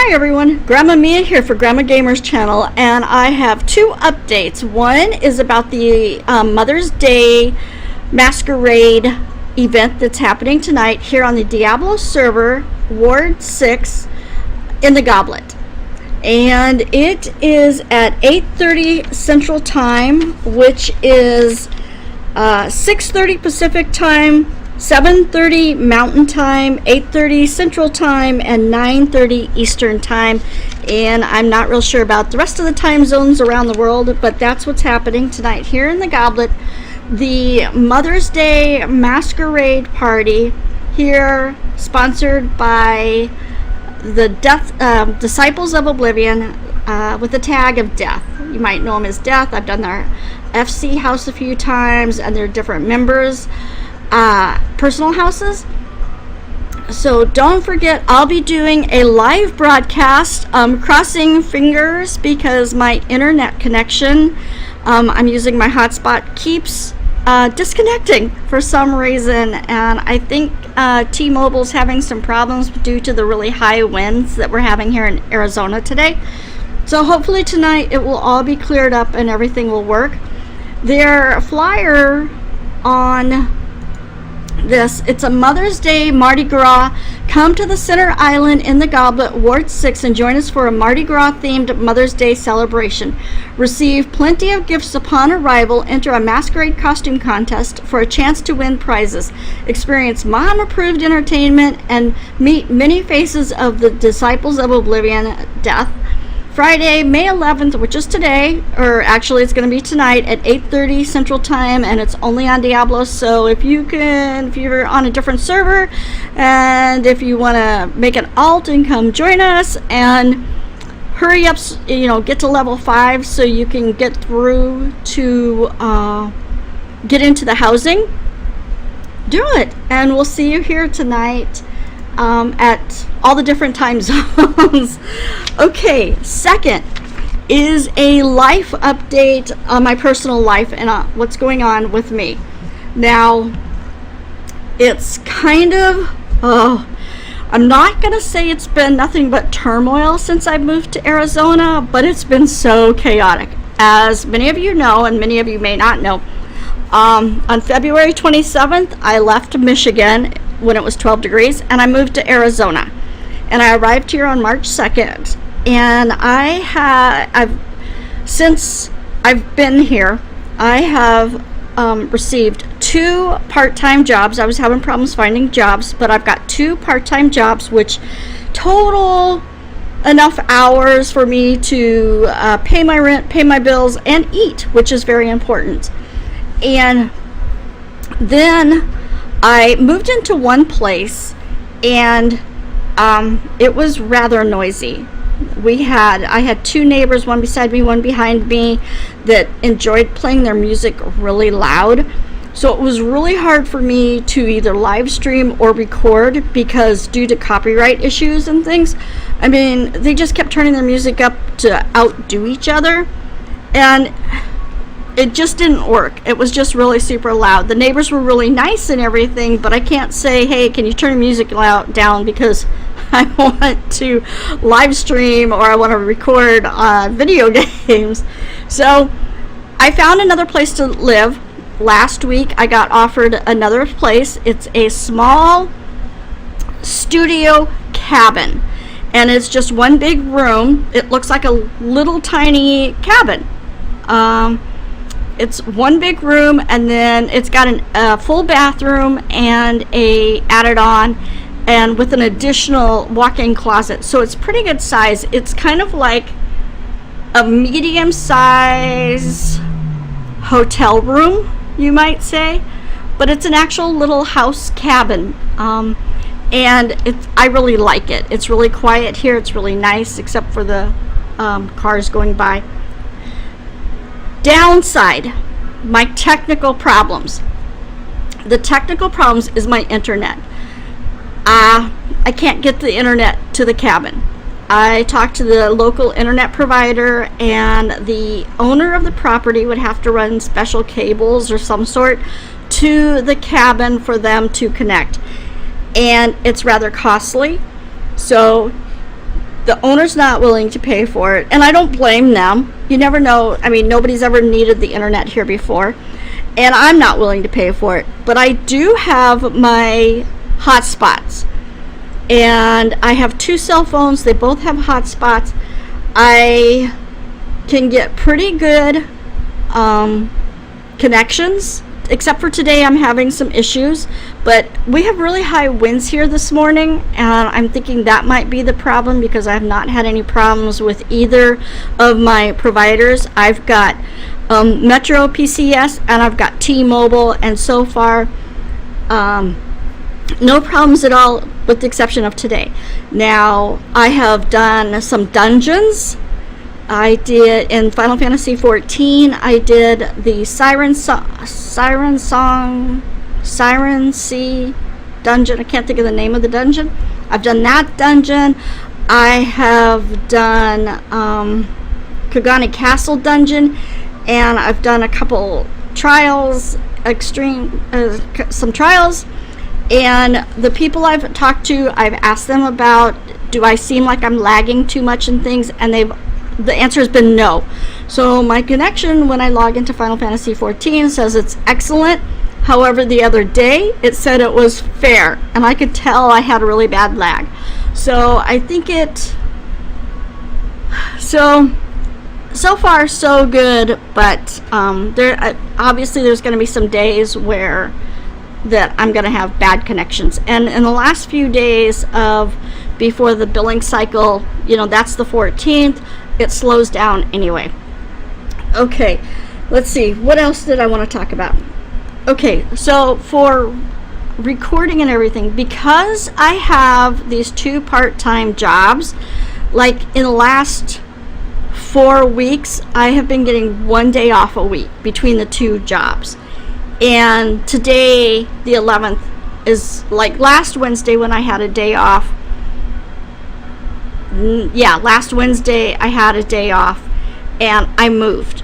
Hi everyone, Grandma Mia here for Grandma Gamers channel, and I have two updates. One is about the Mother's Day Masquarade event that's happening tonight here on the Diabolos Server, Ward 6 in the Goblet. And it is at 8:30 Central Time, which is 6:30 Pacific Time, 7:30 Mountain Time, 8:30 Central Time, and 9:30 Eastern Time. And I'm not real sure about the rest of the time zones around the world, but that's what's happening tonight here in the Goblet. The Mother's Day Masquerade Party here, sponsored by the Disciples of Oblivion, with the tag of Death. You might know them as Death. I've done their FC house a few times, and their different members' personal houses. So don't forget, I'll be doing a live broadcast. Crossing fingers because my internet connection, I'm using my hotspot, keeps disconnecting for some reason, and I think T-Mobile's having some problems due to the really high winds that we're having here in Arizona today. So hopefully tonight it will all be cleared up and everything will work. Their flyer on this, it's a Mother's Day Mardi Gras. Come to the Center Island in the Goblet, Ward 6, and join us for a Mardi Gras themed Mother's Day celebration. Receive plenty of gifts upon arrival. Enter a masquerade costume contest for a chance to win prizes. Experience mom approved entertainment and meet many faces of the Disciples of Oblivion, Death. Friday, May 11th, which is today, or actually it's going to be tonight at 8:30 Central Time, and it's only on Diabolos. So if you're on a different server, and if you want to make an alt and come join us, and hurry up, get to level 5 so you can get through to get into the housing, do it. And we'll see you here tonight at all the different time zones. Okay, second is a life update on my personal life and what's going on with me. Now, it's kind of, I'm not going to say it's been nothing but turmoil since I moved to Arizona, but it's been so chaotic. As many of you know, and many of you may not know, on February 27th, I left Michigan when it was 12 degrees, and I moved to Arizona. And I arrived here on March 2nd, and since I've been here, I have received 2 part-time jobs. I was having problems finding jobs, but I've got 2 part-time jobs, which total enough hours for me to pay my rent, pay my bills, and eat, which is very important. And then I moved into one place, and it was rather noisy. I had 2 neighbors, one beside me, one behind me, that enjoyed playing their music really loud. So it was really hard for me to either live stream or record, because due to copyright issues and things, they just kept turning their music up to outdo each other, and it just didn't work. It was just really super loud. The neighbors were really nice and everything, but I can't say, hey, can you turn your music down, because I want to live stream or I want to record video games. So I found another place to live. Last week I got offered another place. It's a small studio cabin, and it's just one big room. It looks like a little tiny cabin. It's one big room, and then it's got a full bathroom and a added on, and with an additional walk-in closet. So it's pretty good size. It's kind of like a medium size hotel room, you might say, but it's an actual little house cabin. And I really like it. It's really quiet here. It's really nice, except for the cars going by. Downside, my technical problems. The technical problems is my internet. I can't get the internet to the cabin. I talked to the local internet provider, and the owner of the property would have to run special cables or some sort to the cabin for them to connect. And it's rather costly. So The owner's not willing to pay for it, and I don't blame them. You never know. I mean, nobody's ever needed the internet here before, and I'm not willing to pay for it. But I do have my hotspots, and I have 2 cell phones. They both have hotspots. I can get pretty good connections, except for today I'm having some issues, but we have really high winds here this morning, and I'm thinking that might be the problem, because I have not had any problems with either of my providers. I've got Metro PCS and I've got T-Mobile, and so far no problems at all, with the exception of today. Now, I have done some dungeons. I did in Final Fantasy 14. I did the Siren Sea dungeon. I can't think of the name of the dungeon. I've done that dungeon. I have done Kagani Castle dungeon, and I've done a couple trials, some trials. And the people I've talked to, I've asked them about, do I seem like I'm lagging too much and things, and the answer has been no. So my connection when I log into Final Fantasy 14 says it's excellent. However, the other day it said it was fair, and I could tell I had a really bad lag. So I think so far so good, but obviously there's going to be some days where that I'm going to have bad connections. And in the last few days of before the billing cycle, that's the 14th, it slows down anyway. Okay, let's see, what else did I want to talk about? Okay, so for recording and everything, because I have these 2 part-time jobs, like in the last 4 weeks, I have been getting 1 day off a week between the 2 jobs. And today, the 11th, is like last Wednesday when I had a day off. Yeah, last Wednesday I had a day off, and I moved.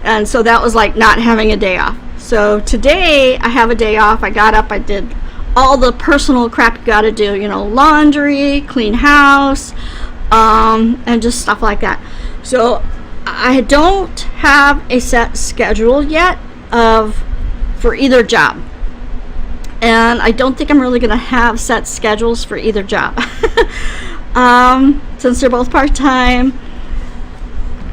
And so that was like not having a day off. So today I have a day off. I got up, I did all the personal crap you gotta do, laundry, clean house, and just stuff like that. So I don't have a set schedule yet for either job. And I don't think I'm really going to have set schedules for either job. Since they're both part-time.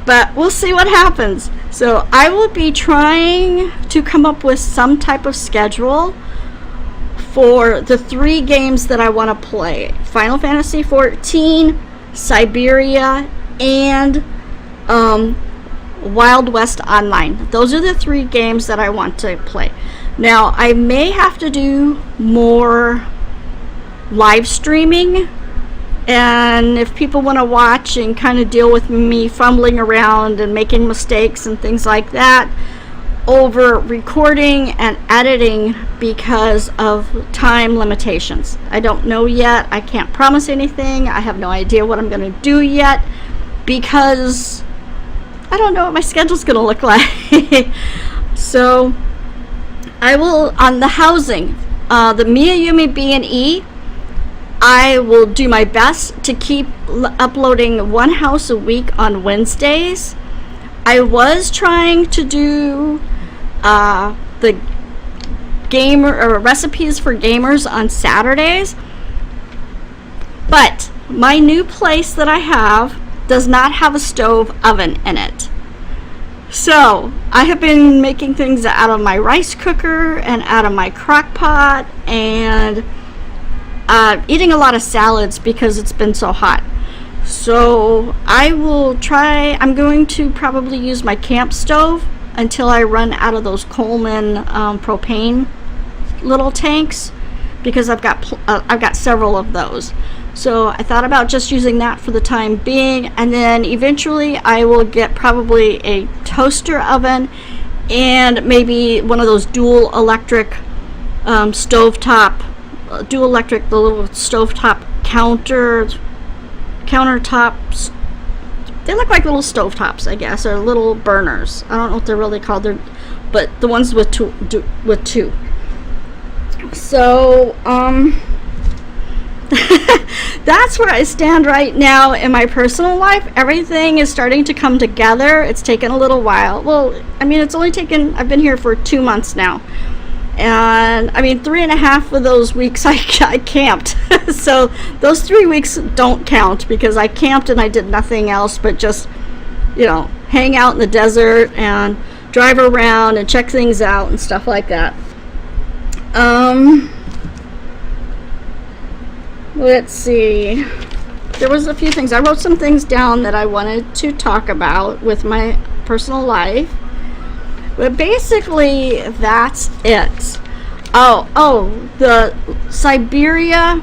But we'll see what happens. So I will be trying to come up with some type of schedule for the 3 games that I want to play. Final Fantasy 14, Siberia, and Wild West Online. Those are the 3 games that I want to play. Now, I may have to do more live streaming, and if people want to watch and kind of deal with me fumbling around and making mistakes and things like that over recording and editing because of time limitations. I don't know yet. I can't promise anything. I have no idea what I'm going to do yet, because I don't know what my schedule's going to look like. So I will, on the housing, the Meayumi B&E, I will do my best to keep uploading 1 house a week on Wednesdays. I was trying to do the gamer or recipes for gamers on Saturdays, but my new place that I have does not have a stove oven in it. So I have been making things out of my rice cooker and out of my crock pot, and eating a lot of salads because it's been so hot. So I will try, I'm going to probably use my camp stove until I run out of those Coleman propane little tanks, because I've got several of those. So I thought about just using that for the time being, and then eventually I will get probably a toaster oven and maybe one of those dual electric stovetop, the little stovetop countertops. They look like little stovetops, I guess, or little burners. I don't know what they're really called. But the ones with two. So that's where I stand right now in my personal life. Everything is starting to come together. It's taken a little while. Well, I mean, I've been here for 2 months now. And I mean, 3.5 of those weeks I camped. So those 3 weeks don't count because I camped and I did nothing else but just, hang out in the desert and drive around and check things out and stuff like that. Let's see. There was a few things. I wrote some things down that I wanted to talk about with my personal life. But basically, that's it. The Siberia,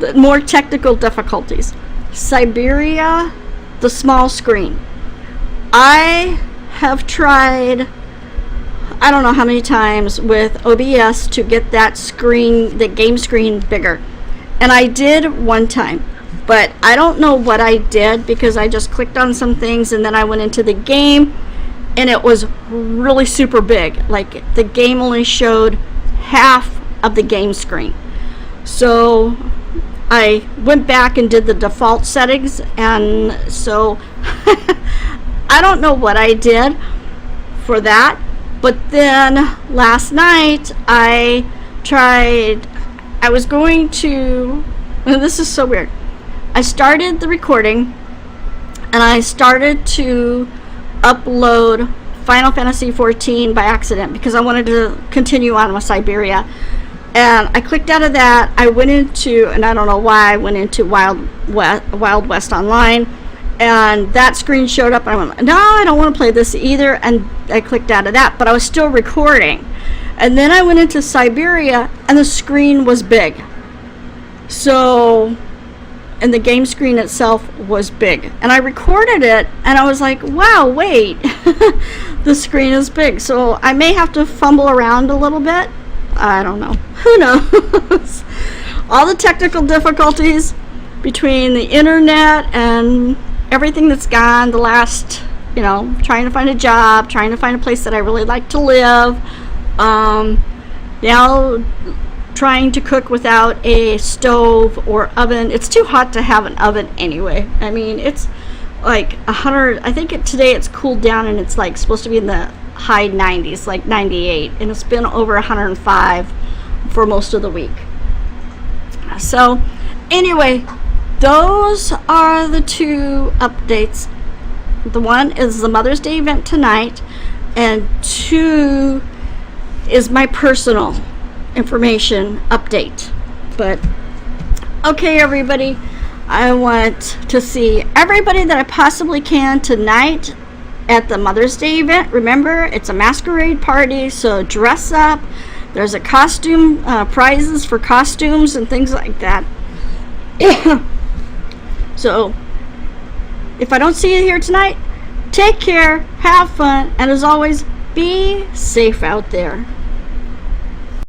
the more technical difficulties. Siberia, the small screen. I have tried, I don't know how many times with OBS to get that screen, the game screen, bigger. And I did one time. But I don't know what I did because I just clicked on some things and then I went into the game. And it was really super big. Like the game only showed half of the game screen. So I went back and did the default settings, and so I don't know what I did for that. But then last night I was going to, and this is so weird. I started the recording and I started to upload Final Fantasy 14 by accident because I wanted to continue on with Siberia, and I clicked out of that. I went into, and I don't know why I went into Wild West Online, and that screen showed up and I went, no, I don't want to play this either, and I clicked out of that, but I was still recording. And then I went into Siberia and the screen was big, and the game screen itself was big. And I recorded it, and I was like, wow, wait, the screen is big. So I may have to fumble around a little bit. I don't know. Who knows? All the technical difficulties between the internet and everything that's gone the last, trying to find a job, trying to find a place that I really like to live. Now trying to cook without a stove or oven. It's too hot to have an oven anyway. I mean, it's like 100. I think today it's cooled down and it's like supposed to be in the high 90s, like 98, and it's been over 105 for most of the week. So anyway, those are the two updates. The one is the Mother's Day event tonight, and 2 is my personal information update. But okay, everybody, I want to see everybody that I possibly can tonight at the Mother's Day event. Remember, it's a masquerade party, so dress up. There's a costume, prizes for costumes and things like that. So if I don't see you here tonight, take care, have fun, and as always, be safe out there.